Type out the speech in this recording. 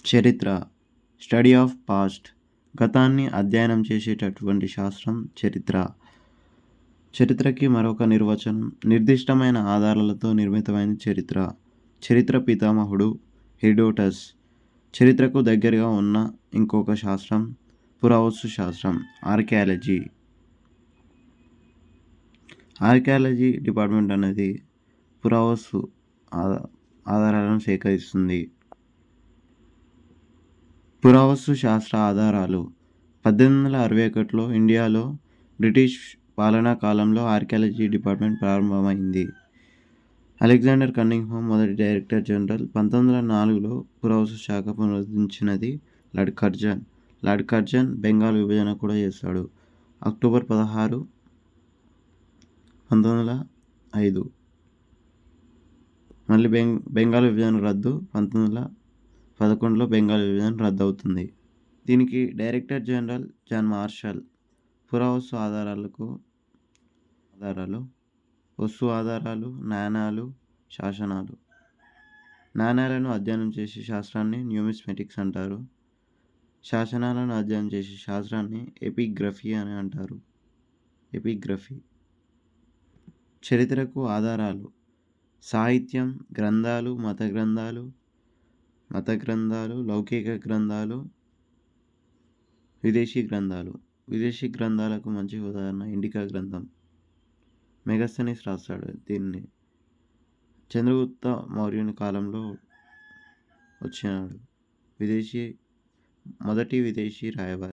చరిత్ర study of past గతాన్ని అధ్యయనం చేసేటటువంటి శాస్త్రం చరిత్ర. చరిత్రకి మరొక నిర్వచనం నిర్దిష్టమైన ఆధారాలతో నిర్మితమైన చరిత్ర. చరిత్ర పితామహుడు హెరోడోటస్. చరిత్రకు దగ్గరగా ఉన్న ఇంకొక శాస్త్రం పురావస్తు శాస్త్రం ఆర్కియాలజీ. ఆర్కియాలజీ డిపార్ట్మెంట్ అనేది పురావస్తు ఆధారాలను సేకరిస్తుంది. పురావస్తు శాస్త్ర ఆధారాలు 1861లో ఇండియాలో బ్రిటిష్ పాలనా కాలంలో ఆర్కియాలజీ డిపార్ట్మెంట్ ప్రారంభమైంది. అలెగ్జాండర్ కన్నింగ్హామ్ మొదటి డైరెక్టర్ జనరల్. 1904లో పురావస్తు శాఖ పునరుద్ధరించినది లార్డ్ కర్జన్ బెంగాల్ విభజన కూడా చేస్తాడు. అక్టోబర్ 16, 1905. మళ్ళీ బెంగాల్ విభజన రద్దు. 1911లో బెంగాల్ విభజన రద్దు అవుతుంది. దీనికి డైరెక్టర్ జనరల్ జాన్ మార్షల్. పురావస్తు ఆధారాలు వస్తు ఆధారాలు, నాణాలు, శాసనాలు. నాణాలను అధ్యయనం చేసే శాస్త్రాన్ని న్యూమిస్మెటిక్స్ అంటారు. శాసనాలను అధ్యయనం చేసే శాస్త్రాన్ని ఎపిగ్రఫీ అని అంటారు. చరిత్రకు ఆధారాలు సాహిత్యం, గ్రంథాలు, మత గ్రంథాలు, లౌకిక గ్రంథాలు, విదేశీ గ్రంథాలు. విదేశీ గ్రంథాలకు మంచి ఉదాహరణ ఇండికా గ్రంథం. మెగస్తనీస్ రాస్తాడు దీన్ని. చంద్రగుప్త మౌర్యుని కాలంలో వచ్చినాడు మొదటి విదేశీ రాయబారి.